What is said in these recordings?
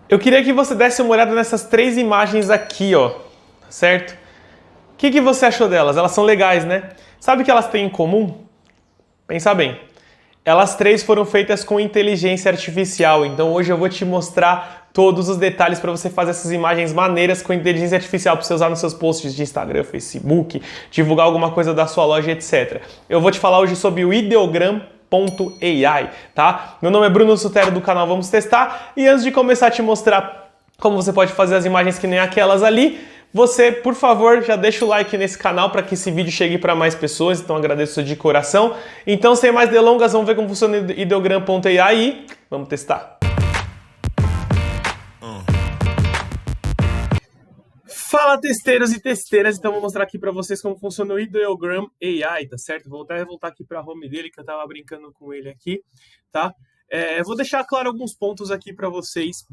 Eu queria que você desse uma olhada nessas três imagens aqui, ó, certo? O que você achou delas? Elas são legais, né? Sabe o que elas têm em comum? Pensa bem. Elas três foram feitas com inteligência artificial, então hoje eu vou te mostrar todos os detalhes para você fazer essas imagens maneiras com inteligência artificial para você usar nos seus posts de Instagram, Facebook, divulgar alguma coisa da sua loja, etc. Eu vou te falar hoje sobre o Ideogram.ai, tá? Meu nome é Bruno Sutero do canal Vamos Testar e antes de começar a te mostrar como você pode fazer as imagens que nem aquelas ali, você, por favor, já deixa o like nesse canal para que esse vídeo chegue para mais pessoas, então agradeço de coração. Então, sem mais delongas, vamos ver como funciona o Ideogram.ai e vamos testar. Fala, testeiros e testeiras! Então, vou mostrar aqui para vocês como funciona o Ideogram.ai, tá certo? Vou até voltar aqui para a home dele, que eu estava brincando com ele aqui, tá? Vou deixar claro alguns pontos aqui para vocês,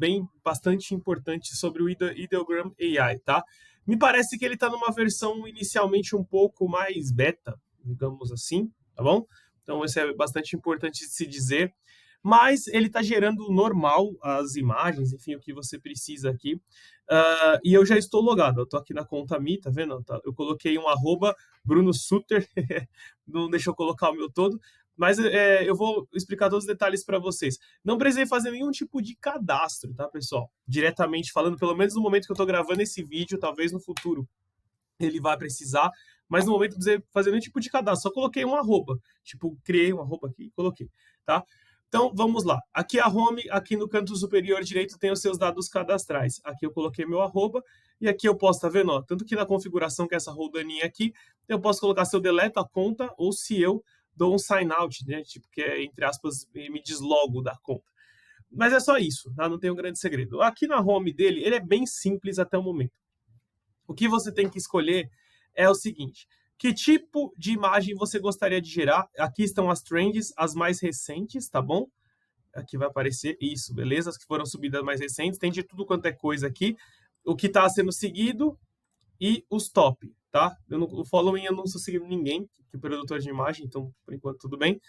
bastante importantes sobre o Ideogram.ai, tá? Me parece que ele está numa versão inicialmente um pouco mais beta, digamos assim, tá bom? Então, isso é bastante importante de se dizer. Mas ele está gerando normal as imagens, enfim, o que você precisa aqui. E eu já estou logado, eu estou aqui na conta Mi, tá vendo? Eu coloquei um @Bruno Sutter, não deixa eu colocar o meu todo, mas eu vou explicar todos os detalhes para vocês. Não precisei fazer nenhum tipo de cadastro, tá, pessoal? Diretamente falando, pelo menos no momento que eu estou gravando esse vídeo, talvez no futuro ele vai precisar, mas no momento não precisei fazer nenhum tipo de cadastro, só coloquei um @, tipo, criei um @ aqui e coloquei, tá? Então, vamos lá. Aqui a home, aqui no canto superior direito tem os seus dados cadastrais. Aqui eu coloquei meu @ e aqui eu posso, tá vendo? Ó, tanto que na configuração, que é essa roldaninha aqui, eu posso colocar se eu deleto a conta ou se eu dou um sign out, né? Tipo, que é, entre aspas, me deslogo da conta. Mas é só isso, tá? Não tem um grande segredo. Aqui na home dele, ele é bem simples até o momento. O que você tem que escolher é o seguinte: que tipo de imagem você gostaria de gerar? Aqui estão as trends, as mais recentes, tá bom? Aqui vai aparecer isso, beleza? As que foram subidas mais recentes, tem de tudo quanto é coisa aqui. O que está sendo seguido e os top, tá? O following eu não estou seguindo ninguém, que é produtor de imagem, então por enquanto tudo bem.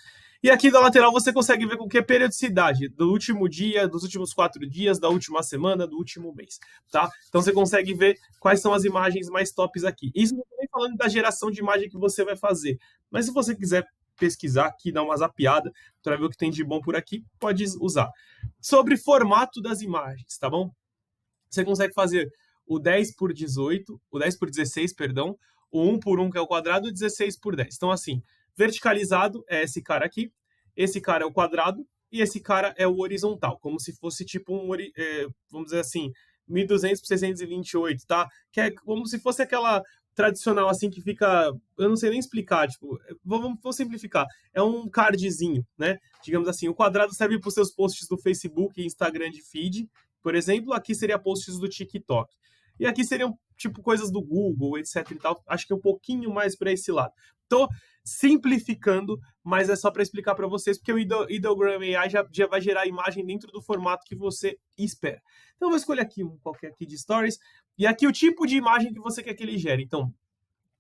E aqui na lateral você consegue ver com que periodicidade, do último dia, dos últimos 4 dias, da última semana, do último mês, tá? Então você consegue ver quais são as imagens mais tops aqui. Isso não estou nem falando da geração de imagem que você vai fazer, mas se você quiser pesquisar aqui, dar uma zapiada para ver o que tem de bom por aqui, pode usar. Sobre formato das imagens, tá bom? Você consegue fazer o 10 por 18, o 10 por 16, perdão, o 1 por 1, que é o quadrado, e o 16 por 10. Então, assim, verticalizado é esse cara aqui, esse cara é o quadrado, e esse cara é o horizontal, como se fosse tipo vamos dizer assim, 1200 por 628, tá? Que é como se fosse aquela tradicional, assim, que fica... Eu não sei nem explicar, tipo... Vou simplificar. É um cardzinho, né? Digamos assim, o quadrado serve para os seus posts do Facebook e Instagram de feed, por exemplo. Aqui seria posts do TikTok. E aqui seriam, tipo, coisas do Google, etc e tal. Acho que é um pouquinho mais para esse lado. Tô simplificando, mas é só para explicar para vocês, porque o Ideogram AI já vai gerar a imagem dentro do formato que você espera. Então, eu vou escolher aqui um qualquer aqui de Stories. E aqui o tipo de imagem que você quer que ele gere. Então,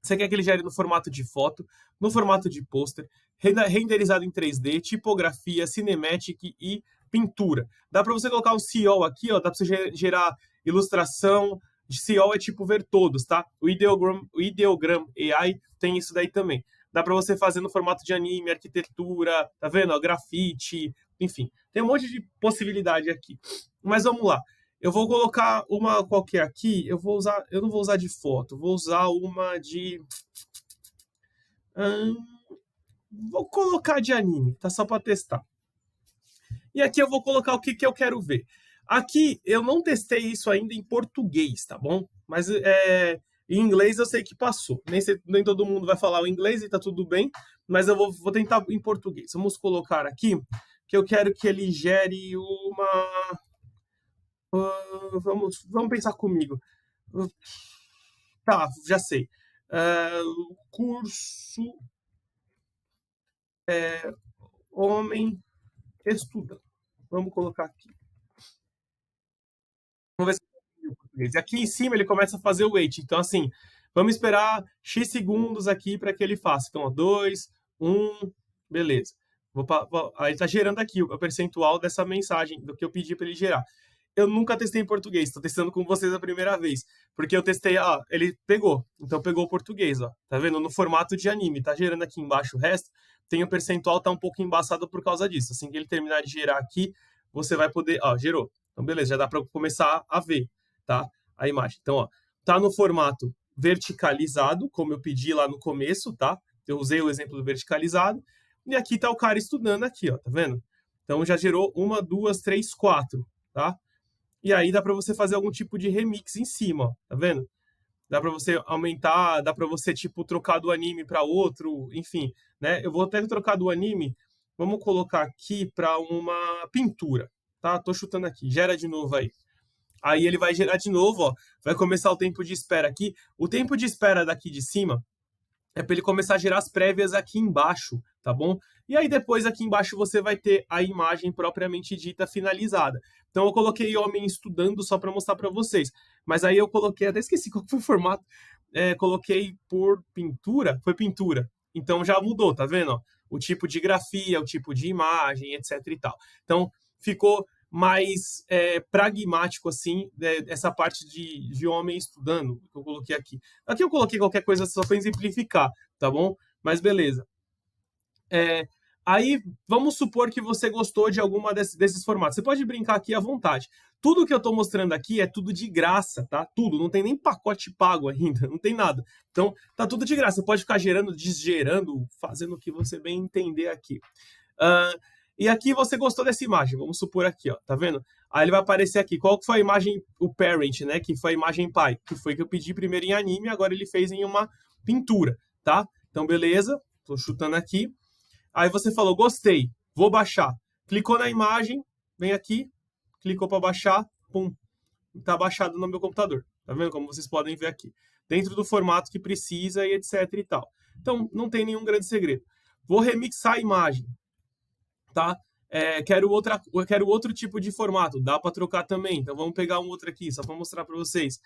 você quer que ele gere no formato de foto, no formato de pôster, renderizado em 3D, tipografia, cinematic e pintura. Dá para você colocar um CEO aqui, ó, dá para você gerar ilustração. CEO é tipo ver todos, tá? O Ideogram AI tem isso daí também. Dá para você fazer no formato de anime, arquitetura, tá vendo? Ó, grafite, enfim. Tem um monte de possibilidade aqui. Mas vamos lá. Eu vou colocar uma qualquer aqui. Eu não vou usar de foto, vou usar uma de... vou colocar de anime, tá? Só para testar. E aqui eu vou colocar o que eu quero ver. Aqui eu não testei isso ainda em português, tá bom? Mas em inglês eu sei que passou. Nem todo mundo vai falar o inglês e tá tudo bem, mas eu vou tentar em português. Vamos colocar aqui que eu quero que ele gere uma... vamos pensar comigo. Tá, já sei. Curso Homem Estuda. Vamos colocar aqui. Vamos ver se eu consigo em português. E aqui em cima ele começa a fazer o wait. Então, assim, vamos esperar X segundos aqui para que ele faça. Então, 2, 1, beleza. Aí está gerando aqui o percentual dessa mensagem, do que eu pedi para ele gerar. eu nunca testei em português, tô testando com vocês a primeira vez. Porque eu testei, ele pegou. Então pegou o português, ó. Tá vendo? No formato de anime. Tá gerando aqui embaixo o resto. Tem o percentual, tá um pouco embaçado por causa disso. Assim que ele terminar de gerar aqui, você vai poder, gerou. Então beleza, já dá para começar a ver, tá? A imagem. Então, ó, tá no formato verticalizado, como eu pedi lá no começo, tá? Eu usei o exemplo do verticalizado. E aqui tá o cara estudando aqui, ó, tá vendo? Então já gerou 1, 2, 3, 4, tá? E aí dá para você fazer algum tipo de remix em cima, ó, tá vendo? Dá para você aumentar, dá para você tipo trocar do anime para outro, enfim, né? Eu vou até trocar do anime, vamos colocar aqui para uma pintura, tá? Tô chutando aqui, gera de novo aí. Aí ele vai gerar de novo, ó, vai começar o tempo de espera aqui. O tempo de espera daqui de cima é para ele começar a gerar as prévias aqui embaixo, tá bom? E aí depois aqui embaixo você vai ter a imagem propriamente dita finalizada. Então eu coloquei homem estudando só para mostrar para vocês. Mas aí eu coloquei, até esqueci qual foi o formato, coloquei por pintura, foi pintura. Então já mudou, tá vendo? Ó? O tipo de grafia, o tipo de imagem, etc e tal. Então ficou mais pragmático, assim, essa parte de homem estudando, que eu coloquei aqui. Aqui eu coloquei qualquer coisa só para exemplificar, tá bom? Mas beleza. Aí, vamos supor que você gostou de alguma desses formatos. Você pode brincar aqui à vontade. Tudo que eu estou mostrando aqui é tudo de graça, tá? Tudo. Não tem nem pacote pago ainda. Não tem nada. Então, tá tudo de graça. Você pode ficar gerando, desgerando, fazendo o que você bem entender aqui. E aqui você gostou dessa imagem. Vamos supor aqui, ó. Tá vendo? Aí ele vai aparecer aqui. Qual que foi a imagem, o parent, né? Que foi a imagem pai. Que foi que eu pedi primeiro em anime, agora ele fez em uma pintura, tá? Então, beleza. Tô chutando aqui. Aí você falou, gostei, vou baixar. Clicou na imagem, vem aqui, clicou para baixar, pum, tá baixado no meu computador. Tá vendo? Como vocês podem ver aqui. Dentro do formato que precisa e etc e tal. Então, não tem nenhum grande segredo. Vou remixar a imagem, tá? Quero outro tipo de formato, dá para trocar também. Então, vamos pegar um outro aqui, só para mostrar para vocês.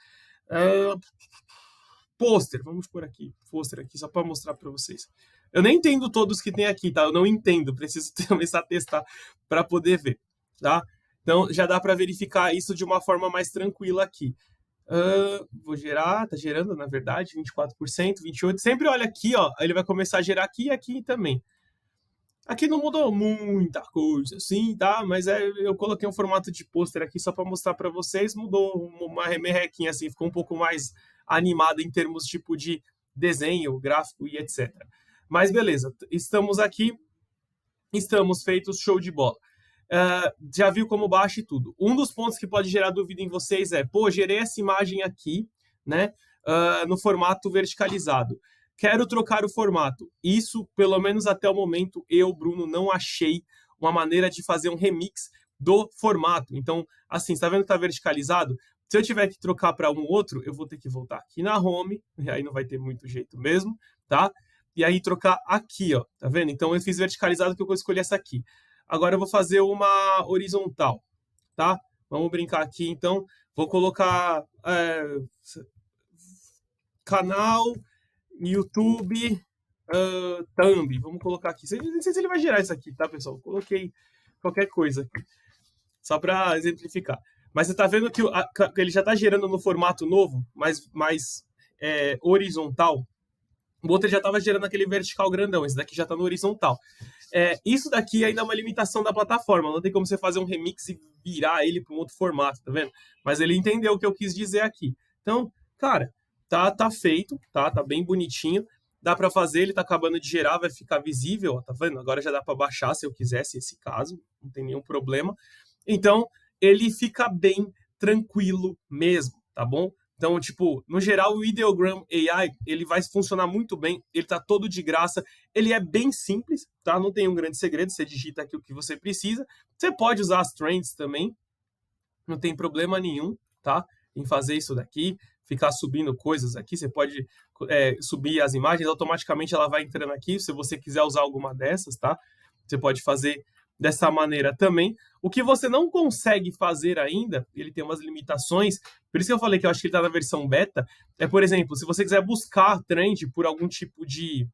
Pôster, vamos por aqui, pôster aqui, só para mostrar para vocês. Eu nem entendo todos que tem aqui, tá? Eu não entendo, preciso começar a testar para poder ver, tá? Então, já dá para verificar isso de uma forma mais tranquila aqui. Vou gerar, tá gerando, na verdade, 24%, 28%. Sempre olha aqui, ó, ele vai começar a gerar aqui e aqui também. Aqui não mudou muita coisa, assim, tá? Mas eu coloquei um formato de pôster aqui só para mostrar para vocês. Mudou uma merrequinha, assim, ficou um pouco mais animado em termos tipo de desenho, gráfico e etc. Mas beleza, estamos aqui, estamos feitos, show de bola. Já viu como baixa e tudo. Um dos pontos que pode gerar dúvida em vocês é, pô, gerei essa imagem aqui, né, no formato verticalizado. Quero trocar o formato. Isso, pelo menos até o momento, eu, Bruno, não achei uma maneira de fazer um remix do formato. Então, assim, você tá vendo que tá verticalizado? Se eu tiver que trocar para um outro, eu vou ter que voltar aqui na home, e aí não vai ter muito jeito mesmo, tá? E aí trocar aqui, ó, tá vendo? Então eu fiz verticalizado que eu vou escolher essa aqui. Agora eu vou fazer uma horizontal, tá? Vamos brincar aqui, então. Vou colocar canal, YouTube, thumb. Vamos colocar aqui. Não sei se ele vai gerar isso aqui, tá, pessoal? Coloquei qualquer coisa aqui, só para exemplificar. Mas você tá vendo que ele já tá gerando no formato novo, mais horizontal. O outro já estava gerando aquele vertical grandão, esse daqui já está no horizontal. Isso daqui ainda é uma limitação da plataforma, não tem como você fazer um remix e virar ele para um outro formato, tá vendo? Mas ele entendeu o que eu quis dizer aqui. Então, cara, tá feito, tá bem bonitinho, dá para fazer, ele tá acabando de gerar, vai ficar visível, ó, tá vendo? Agora já dá para baixar se eu quisesse esse caso, não tem nenhum problema. Então, ele fica bem tranquilo mesmo, tá bom? Então, tipo, no geral, o Ideogram AI, ele vai funcionar muito bem, ele tá todo de graça, ele é bem simples, tá? Não tem um grande segredo, você digita aqui o que você precisa. Você pode usar as trends também, não tem problema nenhum, tá? Em fazer isso daqui, ficar subindo coisas aqui, você pode subir as imagens, automaticamente ela vai entrando aqui, se você quiser usar alguma dessas, tá? Você pode fazer dessa maneira também. O que você não consegue fazer ainda, ele tem umas limitações, por isso que eu falei que eu acho que ele está na versão beta, por exemplo, se você quiser buscar trend por algum tipo de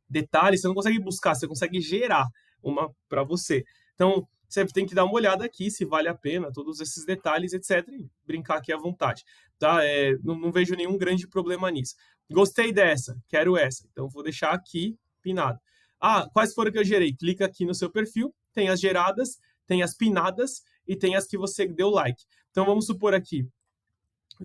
detalhe, você não consegue buscar, você consegue gerar uma para você. Então, você tem que dar uma olhada aqui se vale a pena, todos esses detalhes, etc. E brincar aqui à vontade, tá? Não vejo nenhum grande problema nisso. Gostei dessa, quero essa, então vou deixar aqui pinado. Quais foram que eu gerei? Clica aqui no seu perfil, tem as geradas, tem as pinadas e tem as que você deu like. Então vamos supor aqui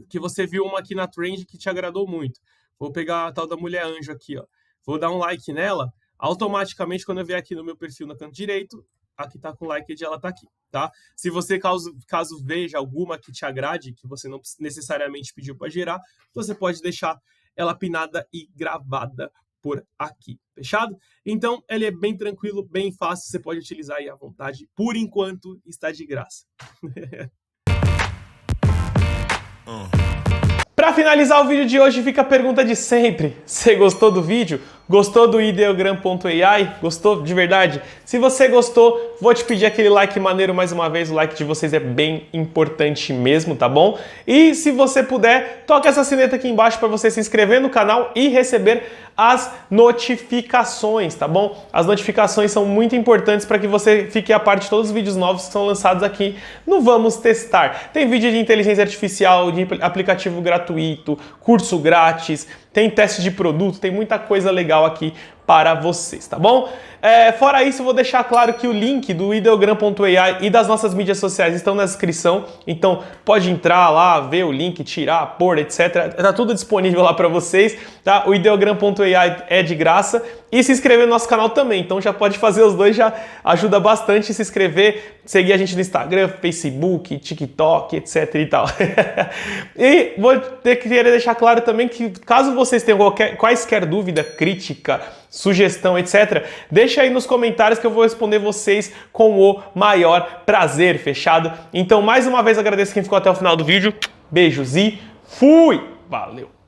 que você viu uma aqui na trend que te agradou muito. Vou pegar a tal da mulher anjo aqui, ó. Vou dar um like nela, automaticamente quando eu vier aqui no meu perfil no canto direito, aqui tá com like e ela tá aqui, tá? Se você, caso veja alguma que te agrade, que você não necessariamente pediu para gerar, você pode deixar ela pinada e gravada por aqui, fechado? Então, ele é bem tranquilo, bem fácil, você pode utilizar aí à vontade. Por enquanto, está de graça. Para finalizar o vídeo de hoje, fica a pergunta de sempre. Você gostou do vídeo? Gostou do Ideogram.ai? Gostou de verdade? Se você gostou, vou te pedir aquele like maneiro mais uma vez. O like de vocês é bem importante mesmo, tá bom? E se você puder, toca essa sineta aqui embaixo para você se inscrever no canal e receber as notificações, tá bom? As notificações são muito importantes para que você fique a par de todos os vídeos novos que são lançados aqui no Vamos Testar. Tem vídeo de inteligência artificial, de aplicativo gratuito, curso grátis, tem teste de produto, tem muita coisa legal aqui para vocês, tá bom? Fora isso, eu vou deixar claro que o link do Ideogram.ai e das nossas mídias sociais estão na descrição, então pode entrar lá, ver o link, tirar, pôr, etc. Tá tudo disponível lá para vocês, tá? O Ideogram.ai é de graça e se inscrever no nosso canal também, então já pode fazer os dois, já ajuda bastante se inscrever, seguir a gente no Instagram, Facebook, TikTok, etc e tal. E queria deixar claro também que caso vocês tenham quaisquer dúvida, crítica, sugestão, etc., deixa aí nos comentários que eu vou responder vocês com o maior prazer, fechado? Então, mais uma vez, agradeço quem ficou até o final do vídeo. Beijos e fui! Valeu!